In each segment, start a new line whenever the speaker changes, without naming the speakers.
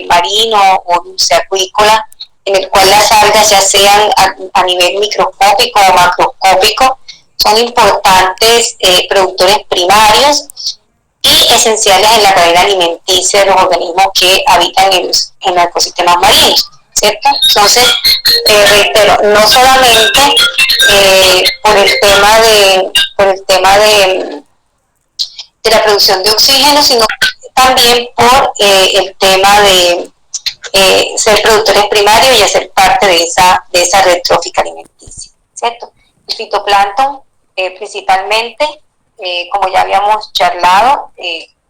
marino o dulce acuícola, en el cual las algas, ya sean a nivel microscópico o macroscópico, son importantes productores primarios y esenciales en la cadena alimenticia de los organismos que habitan en los ecosistemas marinos, ¿cierto? Entonces, reitero, no solamente por el tema de la producción de oxígeno, sino también por el tema de ser productores primarios y hacer parte de esa red trófica alimenticia, ¿cierto? El fitoplancton, principalmente, como ya habíamos charlado,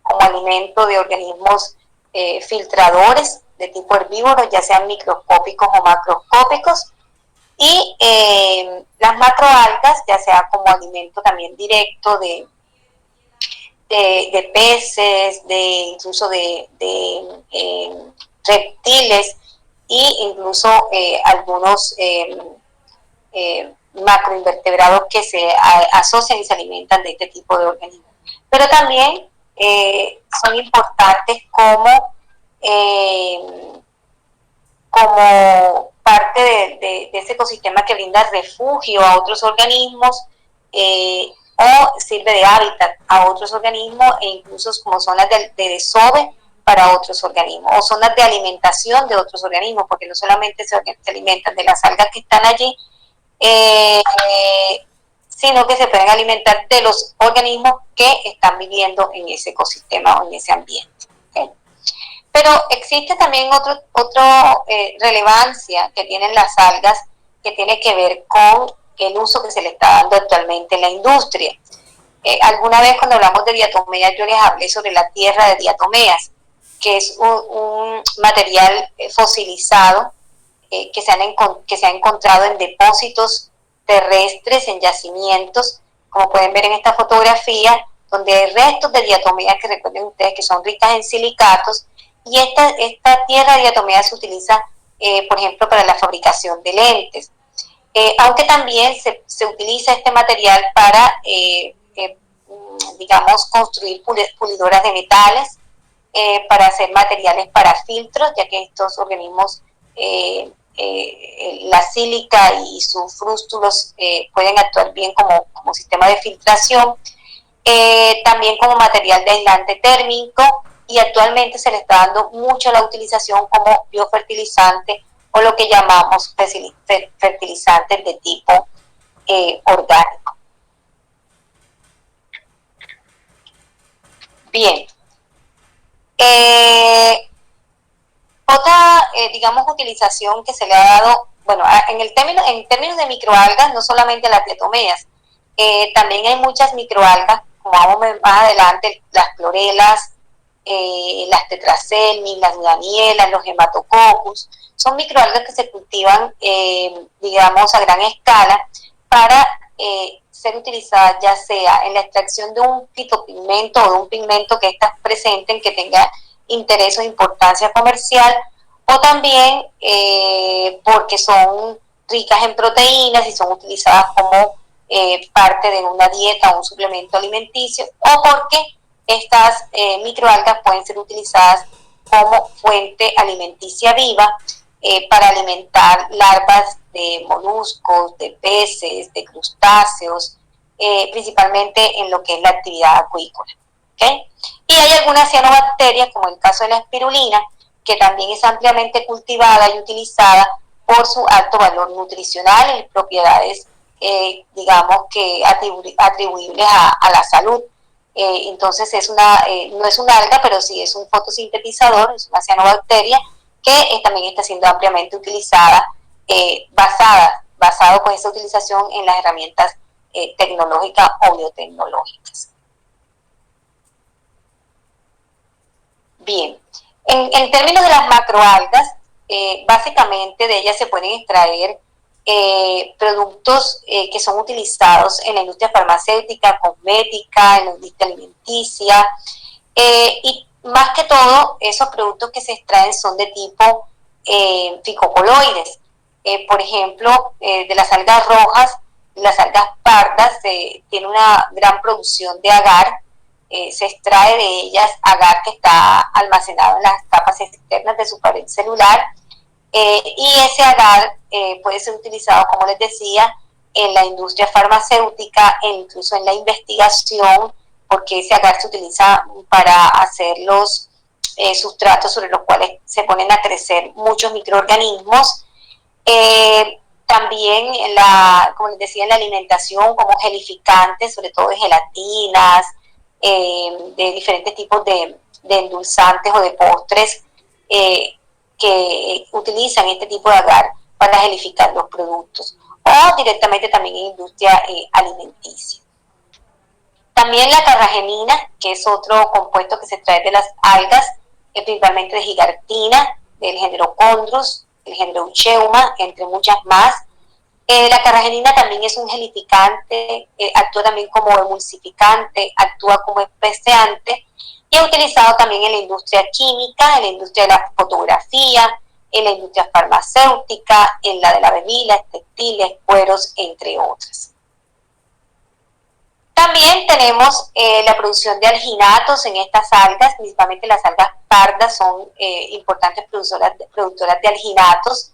como alimento de organismos filtradores de tipo herbívoro, ya sean microscópicos o macroscópicos, y las macroalgas, ya sea como alimento también directo de peces, incluso de reptiles, e incluso algunos macroinvertebrados que se asocian y se alimentan de este tipo de organismos. Pero también son importantes como parte de ese ecosistema que brinda refugio a otros organismos, o sirve de hábitat a otros organismos, e incluso como zonas de desove para otros organismos, o zonas de alimentación de otros organismos, porque no solamente se alimentan de las algas que están allí, sino que se pueden alimentar de los organismos que están viviendo en ese ecosistema o en ese ambiente. ¿Okay? Pero existe también otra relevancia que tienen las algas, que tiene que ver con el uso que se le está dando actualmente en la industria. Alguna vez, cuando hablamos de diatomeas, yo les hablé sobre la tierra de diatomeas, que es un material fosilizado que se ha encontrado en depósitos terrestres, en yacimientos, como pueden ver en esta fotografía, donde hay restos de diatomeas, que recuerden ustedes que son ricas en silicatos, y esta tierra de diatomeas se utiliza, por ejemplo, para la fabricación de lentes. Aunque también se utiliza este material para, digamos, construir pulidoras de metales, para hacer materiales para filtros, ya que estos organismos, la sílica y sus frústulos pueden actuar bien como sistema de filtración, también como material de aislante térmico, y actualmente se le está dando mucho la utilización como biofertilizante, o lo que llamamos fertilizantes de tipo orgánico. Bien. Otra, digamos, utilización que se le ha dado, bueno, en términos de microalgas, no solamente las diatomeas, también hay muchas microalgas, como vamos a ver más adelante, las clorelas, las tetraselmis, las danielas, los hematococcus. Son microalgas que se cultivan, digamos, a gran escala para ser utilizadas, ya sea en la extracción de un fitopigmento o de un pigmento que estas presenten, que tenga interés o importancia comercial, o también porque son ricas en proteínas y son utilizadas como parte de una dieta o un suplemento alimenticio, o porque estas microalgas pueden ser utilizadas como fuente alimenticia viva, para alimentar larvas de moluscos, de peces, de crustáceos, principalmente en lo que es la actividad acuícola. ¿Okay? Y hay algunas cianobacterias, como el caso de la espirulina, que también es ampliamente cultivada y utilizada por su alto valor nutricional y propiedades, digamos, que atribuibles a la salud. Entonces no es una alga, pero sí es un fotosintetizador, es una cianobacteria que también está siendo ampliamente utilizada, basado con esa utilización en las herramientas tecnológicas o biotecnológicas. Bien, en términos de las macroalgas, básicamente de ellas se pueden extraer productos que son utilizados en la industria farmacéutica, cosmética, en la industria alimenticia, y más que todo, esos productos que se extraen son de tipo ficocoloides. Por ejemplo, de las algas rojas, las algas pardas, tiene una gran producción de agar, se extrae de ellas agar que está almacenado en las capas externas de su pared celular, y ese agar puede ser utilizado, como les decía, en la industria farmacéutica e incluso en la investigación, porque ese agar se utiliza para hacer los sustratos sobre los cuales se ponen a crecer muchos microorganismos. También, como les decía, en la alimentación, como gelificantes, sobre todo de gelatinas, de diferentes tipos de endulzantes o de postres, que utilizan este tipo de agar para gelificar los productos, o directamente también en industria alimenticia. También la carragenina, que es otro compuesto que se extrae de las algas, principalmente de gigartina, del género Chondrus, el género Eucheuma, entre muchas más. La carragenina también es un gelificante, actúa también como emulsificante, actúa como especiante, y es utilizado también en la industria química, en la industria de la fotografía, en la industria farmacéutica, en la de la bebida, textiles, cueros, entre otras. También tenemos la producción de alginatos en estas algas, principalmente las algas pardas son importantes productoras de alginatos,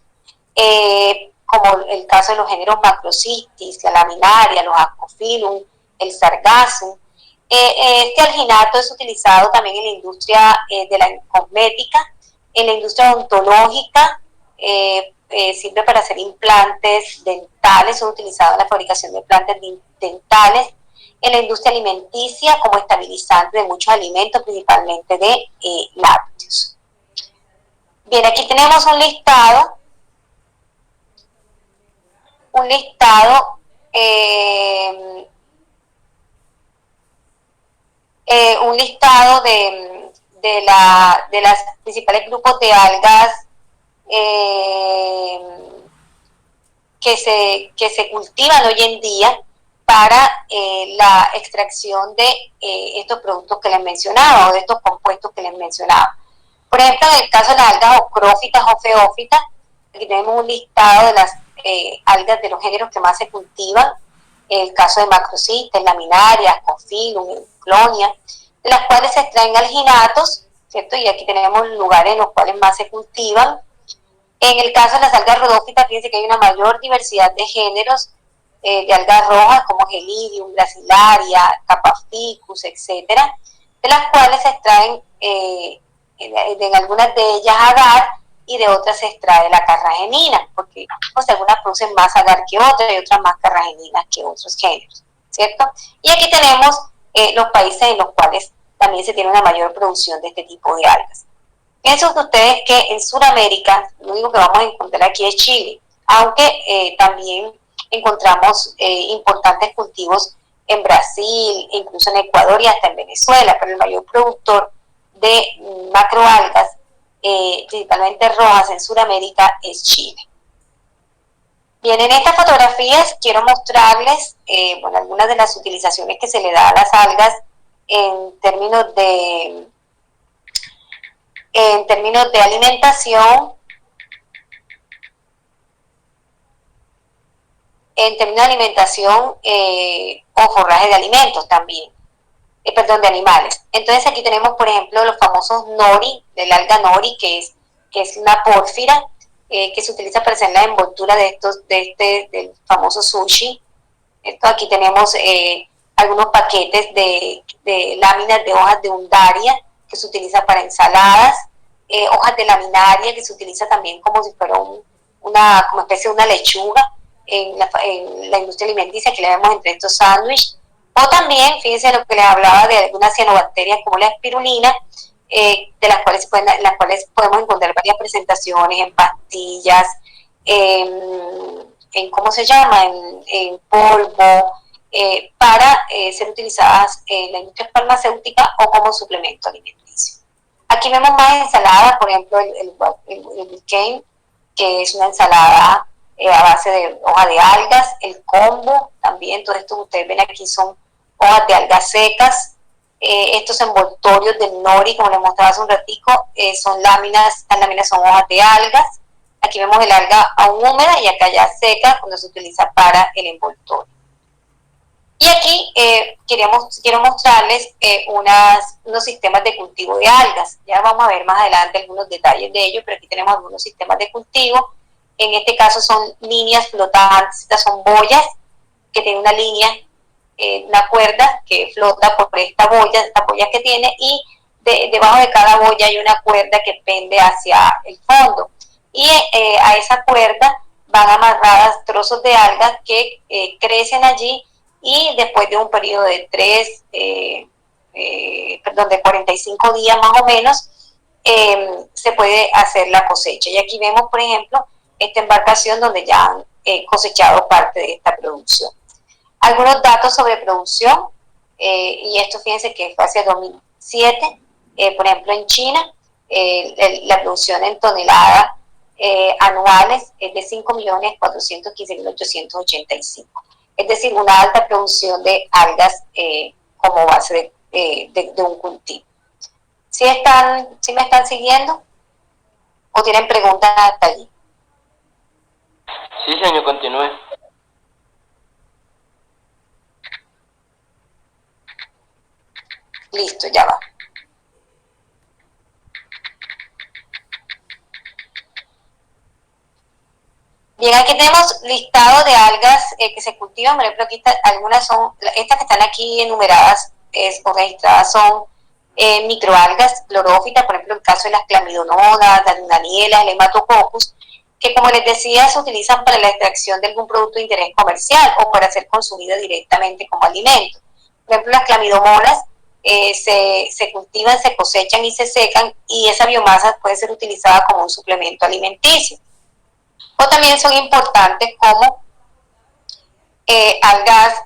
como el caso de los géneros Macrocystis, la laminaria, los Ascophyllum, el Sargassum. Este alginato es utilizado también en la industria de la cosmética, en la industria odontológica, sirve para hacer implantes dentales, son utilizados en la fabricación de implantes dentales, en la industria alimenticia como estabilizante de muchos alimentos, principalmente de lácteos. Bien, aquí tenemos un listado de las principales grupos de algas que se cultivan hoy en día para la extracción de estos productos que les mencionaba, o de estos compuestos que les mencionaba. Por ejemplo, en el caso de las algas ocrófitas o feófitas, aquí tenemos un listado de las algas de los géneros que más se cultivan, el caso de Macrocystis, laminaria, Ascophyllum, Clonia, de las cuales se extraen alginatos, ¿cierto? Y aquí tenemos lugares en los cuales más se cultivan. En el caso de las algas rodófitas, fíjense que hay una mayor diversidad de géneros de algas rojas como Gelidium, Gracilaria, Capaphycus, etcétera, de las cuales se extraen en algunas de ellas agar, y de otras se extrae la carragenina, porque pues, algunas producen más agar que otras y otras más carrageninas que otros géneros, ¿cierto? Y aquí tenemos los países en los cuales también se tiene una mayor producción de este tipo de algas. Piensen ustedes que en Sudamérica lo único que vamos a encontrar aquí es Chile, aunque también encontramos importantes cultivos en Brasil, incluso en Ecuador y hasta en Venezuela, pero el mayor productor de macroalgas, principalmente rojas en Sudamérica, es Chile. Bien, en estas fotografías quiero mostrarles algunas de las utilizaciones que se le da a las algas en términos de alimentación, o forraje de alimentos también, de animales. Entonces aquí tenemos, por ejemplo, los famosos nori, del alga nori, que es una pórfira, que se utiliza para hacer la envoltura del famoso sushi. Aquí tenemos algunos paquetes de láminas de hojas de undaria, que se utiliza para ensaladas, hojas de laminaria, que se utiliza también como si fuera como especie de una lechuga en la industria alimenticia, que le vemos entre estos sándwiches. O también, fíjense lo que les hablaba de algunas cianobacterias como la espirulina, de las cuales podemos encontrar varias presentaciones en pastillas, en ¿cómo se llama? En polvo, para ser utilizadas en la industria farmacéutica o como suplemento alimenticio. Aquí vemos más ensaladas, por ejemplo, el Bicane, que es una ensalada a base de hoja de algas, el combo también, todo esto que ustedes ven aquí son hojas de algas secas, estos envoltorios del nori, como les mostraba hace un ratico, son láminas, las láminas son hojas de algas. Aquí vemos el alga aún húmeda y acá ya seca, cuando se utiliza para el envoltorio. Y aquí quiero mostrarles unos sistemas de cultivo de algas. Ya vamos a ver más adelante algunos detalles de ello, pero aquí tenemos algunos sistemas de cultivo. En este caso son líneas flotantes, estas son boyas que tienen una línea, una cuerda que flota por estas boyas que tiene, y debajo de cada boya hay una cuerda que pende hacia el fondo. Y a esa cuerda van amarradas trozos de algas que crecen allí, y después de un periodo de de 45 días más o menos, se puede hacer la cosecha. Y aquí vemos, por ejemplo, esta embarcación donde ya han cosechado parte de esta producción. Algunos datos sobre producción, y esto fíjense que fue hacia 2007, por ejemplo en China, la producción en toneladas anuales es de 5.415.885. Es decir, una alta producción de algas como base de un cultivo. ¿Sí me están siguiendo? ¿O tienen preguntas hasta allí?
Sí, señor, continúe.
Listo, ya va. Bien, aquí tenemos listado de algas que se cultivan. Por ejemplo, aquí algunas son, estas que están aquí enumeradas o registradas son microalgas clorófitas, por ejemplo, el caso de las clamidonodas, las dunanielas, el hematococcus, que como les decía, se utilizan para la extracción de algún producto de interés comercial o para ser consumida directamente como alimento. Por ejemplo, las clamidomonas se cultivan, se cosechan y se secan, y esa biomasa puede ser utilizada como un suplemento alimenticio. O también son importantes como algas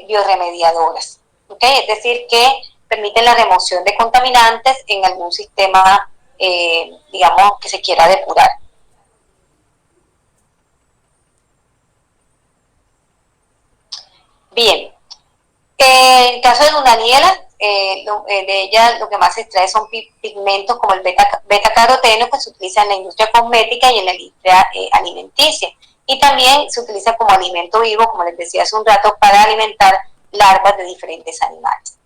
bioremediadoras, ¿okay? Es decir, que permiten la remoción de contaminantes en algún sistema, digamos, que se quiera depurar. Bien, en el caso de Dunaniela, de ella lo que más se extrae son pigmentos como el beta-caroteno, que se utiliza en la industria cosmética y en la industria alimenticia. Y también se utiliza como alimento vivo, como les decía hace un rato, para alimentar larvas de diferentes animales.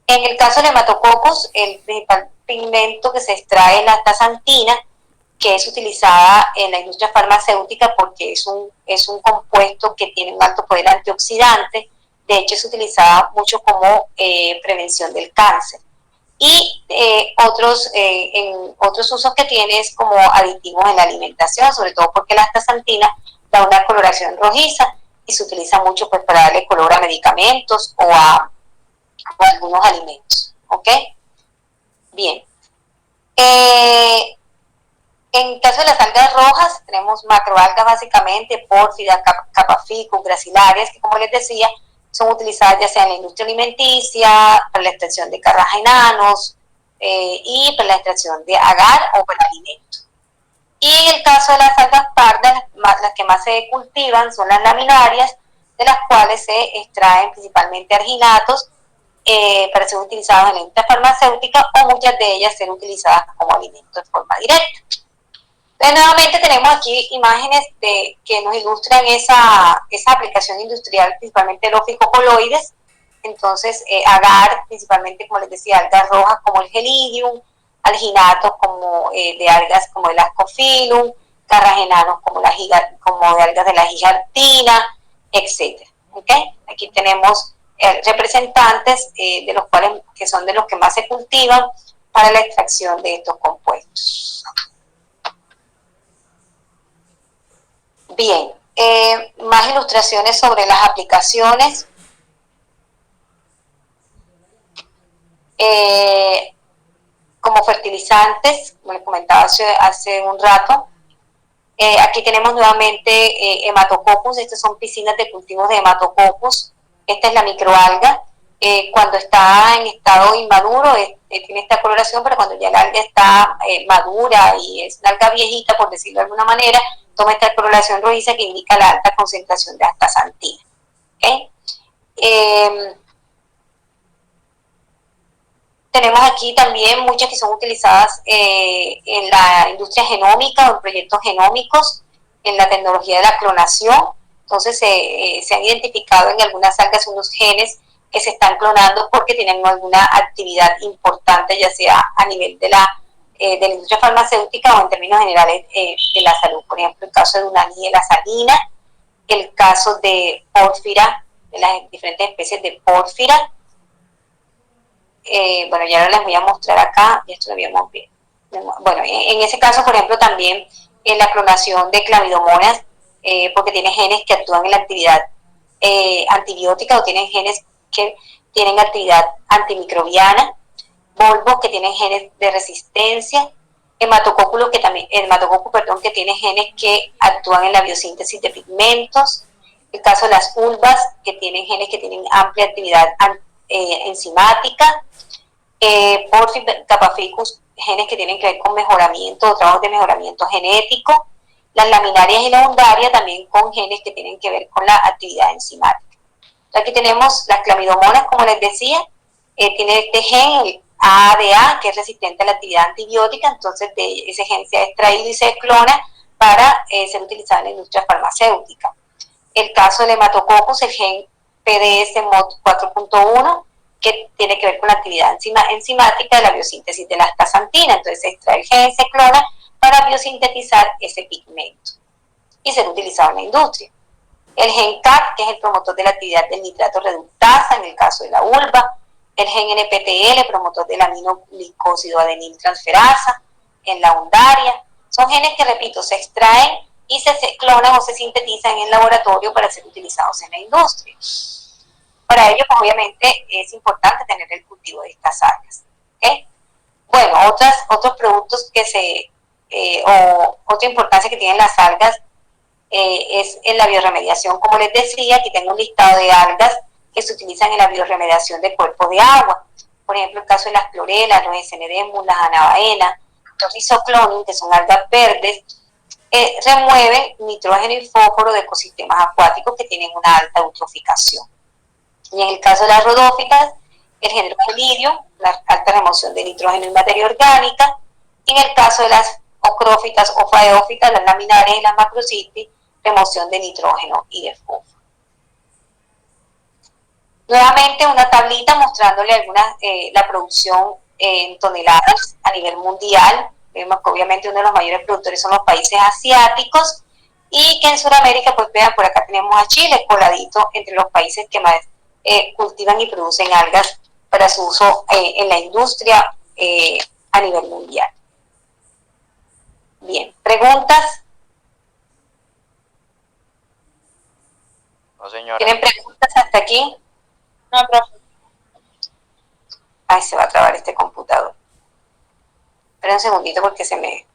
En el caso del hematococcus, el principal pigmento que se extrae es la astaxantina, que es utilizada en la industria farmacéutica porque es un compuesto que tiene un alto poder antioxidante. De hecho, es utilizada mucho como prevención del cáncer. Y en otros usos que tiene es como aditivos en la alimentación, sobre todo porque la astaxantina da una coloración rojiza y se utiliza mucho pues para darle color a medicamentos o a algunos alimentos. ¿Ok? Bien. En caso de las algas rojas, tenemos macroalgas básicamente, pórfidas, capaficus, gracilarias, que como les decía, son utilizadas ya sea en la industria alimenticia, para la extracción de carragenanos y para la extracción de agar o para alimentos. Y en el caso de las algas pardas, las que más se cultivan son las laminarias, de las cuales se extraen principalmente arginatos para ser utilizados en la industria farmacéutica, o muchas de ellas ser utilizadas como alimentos de forma directa. Entonces, nuevamente tenemos aquí imágenes que nos ilustran esa aplicación industrial, principalmente los ficocoloides. Entonces, agar, principalmente, como les decía, algas rojas como el gelidium, alginatos como de algas como el ascophyllum, carragenanos como de algas de la gigantina, etc. ¿Okay? Aquí tenemos representantes de los cuales, que son de los que más se cultivan para la extracción de estos compuestos. Bien, más ilustraciones sobre las aplicaciones. Como fertilizantes, como les comentaba hace un rato. Aquí tenemos nuevamente hematococcus. Estas son piscinas de cultivos de hematococcus. Esta es la microalga. Cuando está en estado inmaduro tiene esta coloración, pero cuando ya la alga está madura y es una alga viejita, por decirlo de alguna manera, toma esta coloración rojiza que indica la alta concentración de astaxantina. ¿Okay? Tenemos aquí también muchas que son utilizadas en la industria genómica o en proyectos genómicos, en la tecnología de la clonación. Entonces se han identificado en algunas algas unos genes que se están clonando porque tienen alguna actividad importante, ya sea a nivel de la industria farmacéutica o en términos generales de la salud. Por ejemplo, el caso de Unanilla salina, el caso de pórfira, de las diferentes especies de pórfira. Bueno, ya les voy a mostrar acá, y esto lo habíamos visto. Bueno, en ese caso, por ejemplo, también en la clonación de clamidomonas, porque tiene genes que actúan en la actividad antibiótica o tienen genes que tienen actividad antimicrobiana, bulbos que tienen genes de resistencia, hematococcus que tiene genes que actúan en la biosíntesis de pigmentos, el caso de las ulvas que tienen genes que tienen amplia actividad enzimática, Caphaficus, genes que tienen que ver con mejoramiento o trabajos de mejoramiento genético, las laminarias y la undaria también con genes que tienen que ver con la actividad enzimática. Aquí tenemos las clamidomonas, como les decía, tiene este gen, el AADA, que es resistente a la actividad antibiótica, entonces de ese gen se ha extraído y se clona para ser utilizado en la industria farmacéutica. El caso del hematococcus, el gen PDS MOD 4.1, que tiene que ver con la actividad enzimática de la biosíntesis de la astaxantina, entonces se extrae el gen, se clona para biosintetizar ese pigmento y ser utilizado en la industria. El gen CAT, que es el promotor de la actividad del nitrato reductasa en el caso de la vulva, el gen NPTL, promotor del aminoglicósido adeniltransferasa en la undaria. Son genes que, repito, se extraen y se clonan o se sintetizan en el laboratorio para ser utilizados en la industria. Para ello, pues, obviamente, es importante tener el cultivo de estas algas. ¿Okay? Bueno, otros productos que otra importancia que tienen las algas es en la bioremediación. Como les decía, aquí tengo un listado de algas que se utilizan en la bioremediación de cuerpos de agua. Por ejemplo, el caso de las clorelas, los Eseneremus, las anabaenas, los Rhizoclonin, que son algas verdes, remueven nitrógeno y fósforo de ecosistemas acuáticos que tienen una alta eutroficación. Y en el caso de las rodófitas, el género Gelidium, la alta remoción de nitrógeno y materia orgánica. Y en el caso de las ocrófitas o faeófitas, las laminarias y las macrocitis, remoción de nitrógeno y de fósforo. Nuevamente una tablita mostrándole la producción en toneladas a nivel mundial. Vemos que obviamente uno de los mayores productores son los países asiáticos y que en Sudamérica, pues vean, por acá tenemos a Chile coladito entre los países que más cultivan y producen algas para su uso en la industria a nivel mundial. Bien, ¿preguntas?
No, señora.
¿Tienen preguntas hasta aquí?
No, profe.
Ay, se va a trabar este computador. Espera un segundito porque se me...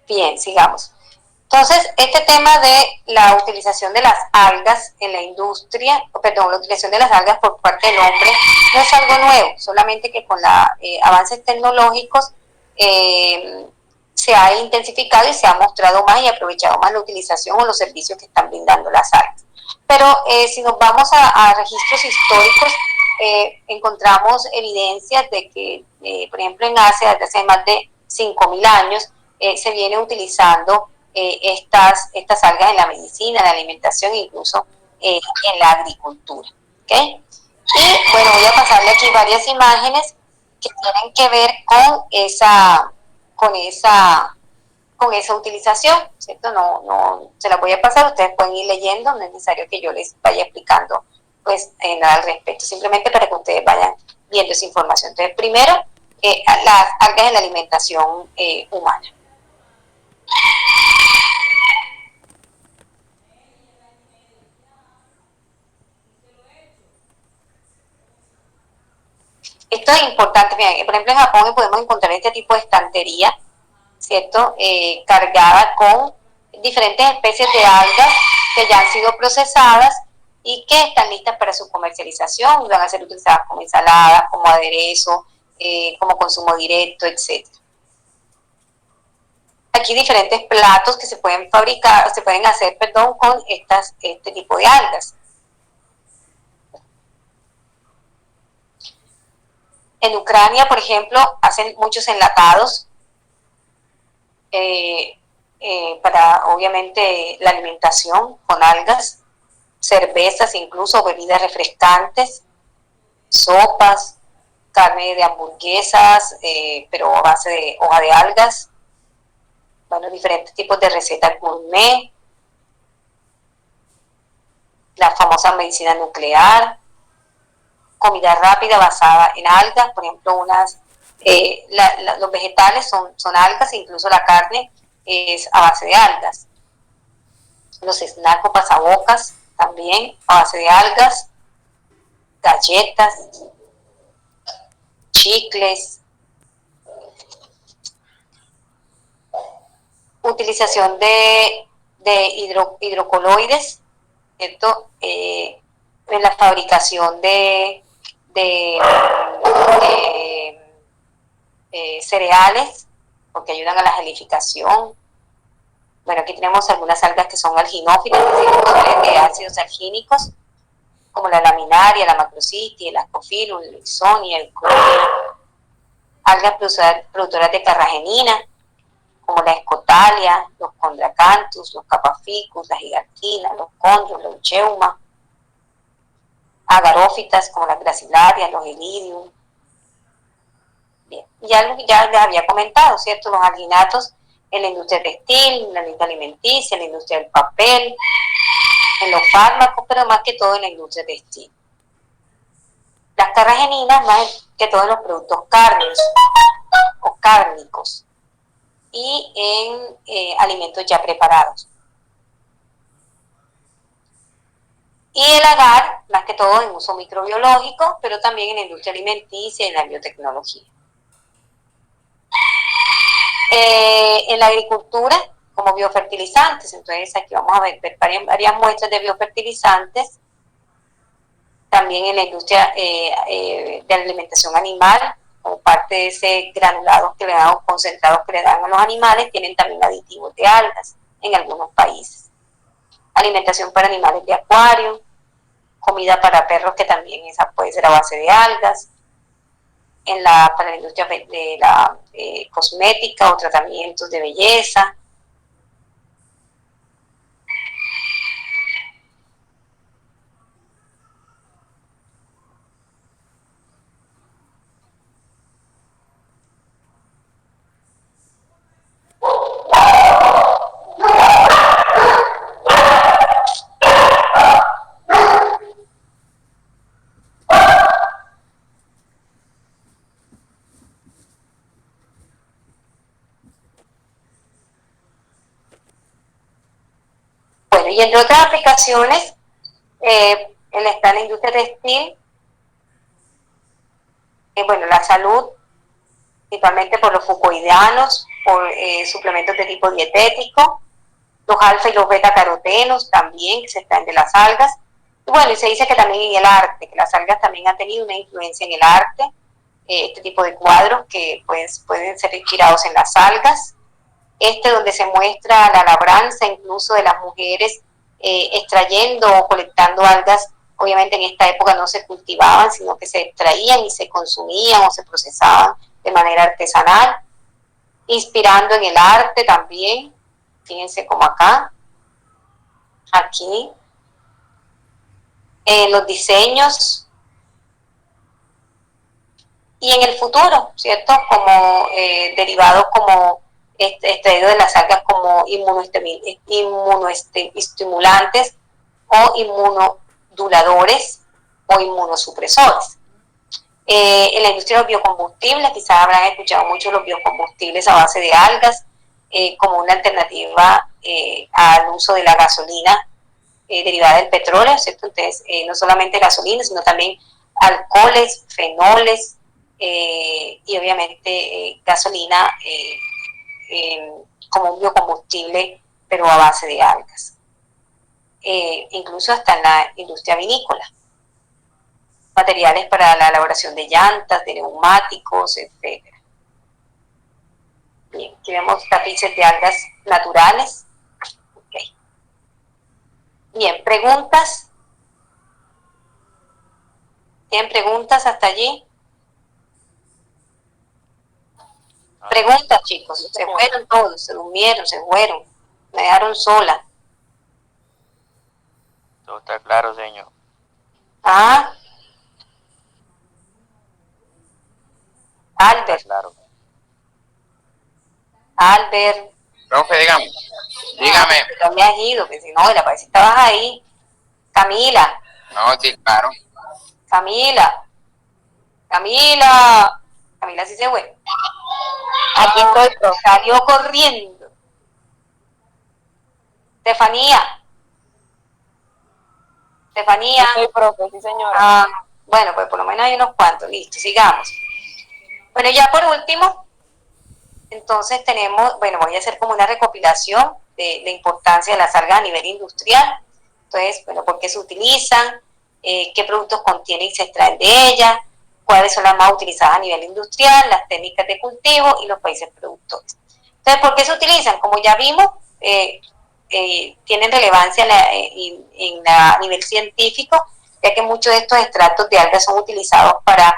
Bien, sigamos. Entonces, este tema de la utilización de las algas en la industria, perdón, la utilización de las algas por parte del hombre no es algo nuevo, solamente que con los avances tecnológicos se ha intensificado y se ha mostrado más y aprovechado más la utilización o los servicios que están brindando las algas. Pero si nos vamos a registros históricos, encontramos evidencias de que, por ejemplo, en Asia, desde hace más de 5.000 años, se viene utilizando estas algas en la medicina, en la alimentación e incluso en la agricultura. ¿Okay? Y bueno, voy a pasarle aquí varias imágenes que tienen que ver con esa utilización, ¿cierto? No se las voy a pasar, ustedes pueden ir leyendo, no es necesario que yo les vaya explicando pues nada al respecto, simplemente para que ustedes vayan viendo esa información. Entonces, primero, las algas en la alimentación humana. Esto es importante, por ejemplo, en Japón podemos encontrar este tipo de estantería, ¿cierto? Cargada con diferentes especies de algas que ya han sido procesadas y que están listas para su comercialización, van a ser utilizadas como ensaladas, como aderezo, como consumo directo, etc. Aquí diferentes platos que se pueden fabricar, se pueden hacer, perdón, con este tipo de algas. En Ucrania, por ejemplo, hacen muchos enlatados para, obviamente, la alimentación con algas, cervezas, incluso bebidas refrescantes, sopas, carne de hamburguesas, pero a base de hoja de algas, bueno, diferentes tipos de recetas gourmet, la famosa medicina nuclear, comida rápida basada en algas, por ejemplo, los vegetales son algas, incluso la carne es a base de algas. Los snacks o pasabocas también a base de algas, galletas, chicles, utilización de hidrocoloides, ¿cierto? En la fabricación de cereales, porque ayudan a la gelificación. Bueno, aquí tenemos algunas algas que son alginófilas, es decir, productores de ácidos algínicos, como la laminaria, la macrocystis, el ascophyllum, el leuconia, el clonia. Algas productoras de carragenina, como la escotalia, los chondrocalathus, los capaficus, la gigantina, los chondros, los eucheuma. Agarófitas como las gracilarias, los iridium. Bien, ya les había comentado, ¿cierto? Los alginatos en la industria textil, en la industria alimenticia, en la industria del papel, en los fármacos, pero más que todo en la industria textil. Las carrageninas, más que todo en los productos cárnicos o cárnicos y en alimentos ya preparados. Y el agar, más que todo en uso microbiológico, pero también en la industria alimenticia y en la biotecnología. En la agricultura, como biofertilizantes, entonces aquí vamos a ver varias muestras de biofertilizantes, también en la industria de la alimentación animal, como parte de ese granulado que le dan, concentrados que le dan a los animales, tienen también aditivos de algas en algunos países. Alimentación para animales de acuario, comida para perros que también esa puede ser a base de algas, para la industria de la cosmética o tratamientos de belleza. Y entre otras aplicaciones, está la industria textil, bueno, la salud, principalmente por los fucoideanos, por suplementos de tipo dietético, los alfa y los beta carotenos también, que se extraen de las algas, Bueno, y se dice que también en el arte, que las algas también han tenido una influencia en el arte, este tipo de cuadros que pues, pueden ser inspirados en las algas, donde se muestra la labranza incluso de las mujeres extrayendo o colectando algas. Obviamente en esta época no se cultivaban, sino que se extraían y se consumían o se procesaban de manera artesanal, inspirando en el arte también. Fíjense como acá, aquí, los diseños y en el futuro, ¿cierto? Como derivados como extraídos de las algas como inmunoestimulantes o inmunoduladores o inmunosupresores. En la industria de los biocombustibles, quizás habrán escuchado mucho los biocombustibles a base de algas como una alternativa al uso de la gasolina derivada del petróleo, ¿cierto? Entonces, no solamente gasolina, sino también alcoholes, fenoles y obviamente gasolina como un biocombustible, pero a base de algas. Incluso hasta en la industria vinícola. Materiales para la elaboración de llantas, de neumáticos, etc. Bien, aquí vemos tapices de algas naturales. Okay. Bien, ¿preguntas? ¿Tienen preguntas hasta allí? Preguntas, chicos. Se fueron todos, se durmieron, se fueron. Me dejaron sola.
Todo está claro, señor.
Ah. Albert.
Claro.
Albert.
Profe, dígame. Dígame.
No me has ido, que si no, la parece que estabas ahí. Camila.
No, sí, claro.
Camila. Camila sí se fue. Aquí estoy, profe. Salió corriendo. Estefanía.
Sí, profe, sí, señora.
Ah, bueno, pues por lo menos hay unos cuantos. Listo, sigamos. Bueno, ya por último, entonces tenemos, bueno, voy a hacer como una recopilación de la importancia de las algas a nivel industrial. Entonces, bueno, por qué se utilizan, qué productos contienen y se extraen de ellas, cuáles son las más utilizadas a nivel industrial, las técnicas de cultivo y los países productores. Entonces, ¿por qué se utilizan? Como ya vimos, tienen relevancia a nivel científico, ya que muchos de estos extractos de algas son utilizados para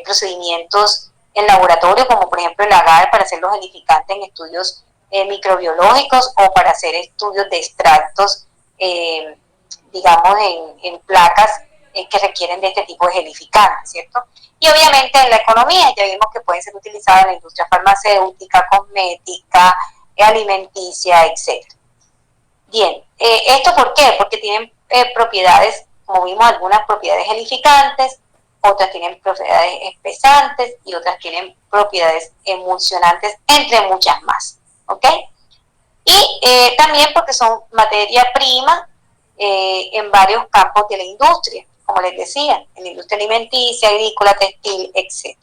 procedimientos en laboratorio, como por ejemplo el agar para hacer los gelificantes en estudios microbiológicos o para hacer estudios de extractos, digamos, en placas que requieren de este tipo de gelificantes, ¿cierto? Y obviamente en la economía ya vimos que pueden ser utilizados en la industria farmacéutica, cosmética, alimenticia, etc. Bien, ¿esto por qué? Porque tienen propiedades, como vimos, algunas propiedades gelificantes, otras tienen propiedades espesantes y otras tienen propiedades emulsionantes, entre muchas más, ¿ok? Y también porque son materia prima en varios campos de la industria, como les decía, en la industria alimenticia, agrícola, textil, etc.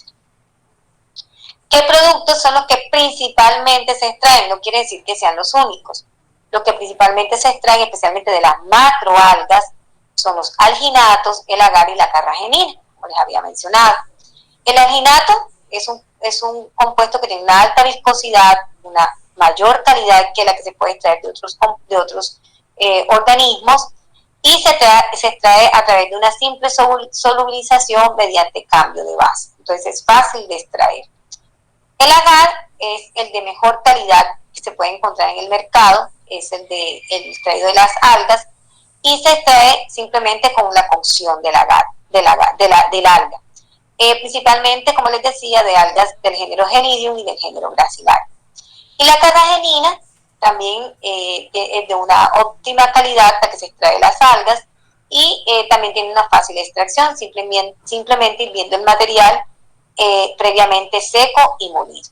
¿Qué productos son los que principalmente se extraen? No quiere decir que sean los únicos. Los que principalmente se extraen, especialmente de las macroalgas, son los alginatos, el agar y la carragenina, como les había mencionado. El alginato es un compuesto que tiene una alta viscosidad, una mayor calidad que la que se puede extraer de otros organismos, y se extrae a través de una simple solubilización mediante cambio de base. Entonces es fácil de extraer. El agar es el de mejor calidad que se puede encontrar en el mercado, es el extraído de las algas, y se extrae simplemente con la cocción del alga. Principalmente, como les decía, de algas del género Gelidium y del género Gracilarium. Y la carragenina también es de una óptima calidad, la que se extrae de las algas, y también tiene una fácil extracción, simplemente hirviendo el material previamente seco y molido.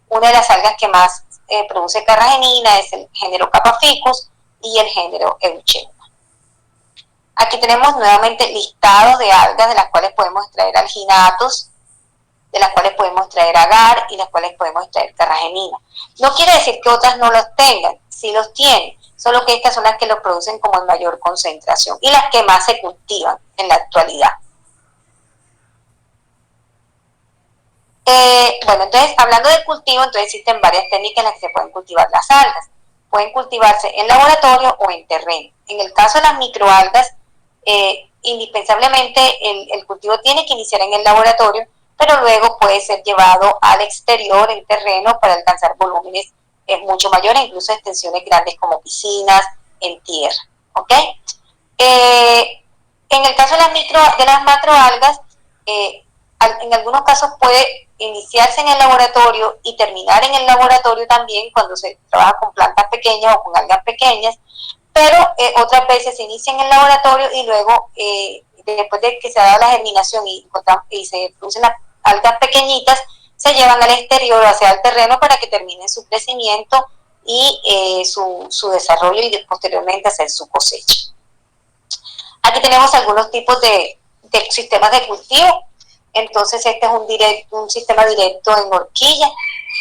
Una de las algas que más produce carragenina es el género Capaficus y el género Eucheuma. Aquí tenemos nuevamente listados de algas de las cuales podemos extraer alginatos, de las cuales podemos extraer agar y las cuales podemos extraer carragenina. No quiere decir que otras no los tengan, sí los tienen, solo que estas son las que los producen como en mayor concentración y las que más se cultivan en la actualidad. Bueno, entonces, hablando de cultivo, entonces existen varias técnicas en las que se pueden cultivar las algas. Pueden cultivarse en laboratorio o en terreno. En el caso de las microalgas, indispensablemente el cultivo tiene que iniciar en el laboratorio, pero luego puede ser llevado al exterior, en terreno, para alcanzar volúmenes mucho mayores, incluso extensiones grandes como piscinas, en tierra. ¿Ok? En el caso de las macroalgas, en algunos casos puede iniciarse en el laboratorio y terminar en el laboratorio también cuando se trabaja con plantas pequeñas o con algas pequeñas, pero otras veces se inicia en el laboratorio y luego, después de que se ha dado la germinación y se producen las algas pequeñitas, se llevan al exterior o hacia el terreno para que terminen su crecimiento y su desarrollo y posteriormente hacer su cosecha. Aquí tenemos algunos tipos de sistemas de cultivo. Entonces este es un sistema directo en horquilla,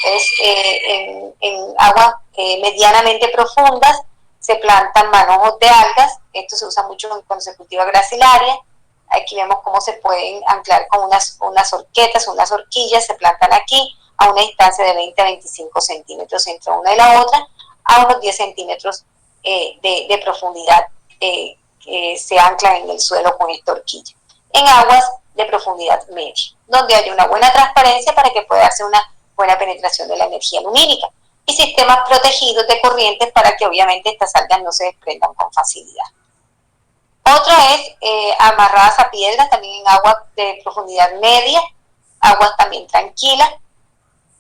es en aguas medianamente profundas, se plantan manojos de algas, esto se usa mucho cuando se cultiva grasilaria. Aquí vemos cómo se pueden anclar con unas horquetas, unas horquillas, se plantan aquí a una distancia de 20 a 25 centímetros entre una y la otra, a unos 10 centímetros de profundidad se anclan en el suelo con esta horquilla. En aguas de profundidad media, donde haya una buena transparencia para que pueda darse una buena penetración de la energía lumínica, y sistemas protegidos de corrientes para que obviamente estas algas no se desprendan con facilidad. Otra es amarradas a piedras, también en aguas de profundidad media, aguas también tranquilas,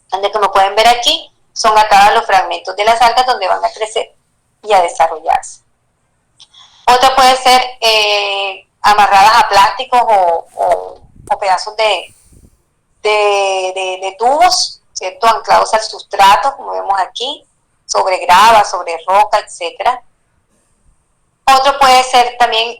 donde, como pueden ver aquí, son atadas los fragmentos de las algas donde van a crecer y a desarrollarse. Otra puede ser amarradas a plásticos o pedazos de tubos, ¿cierto? Anclados al sustrato, como vemos aquí, sobre grava, sobre roca, etc. Otro puede ser también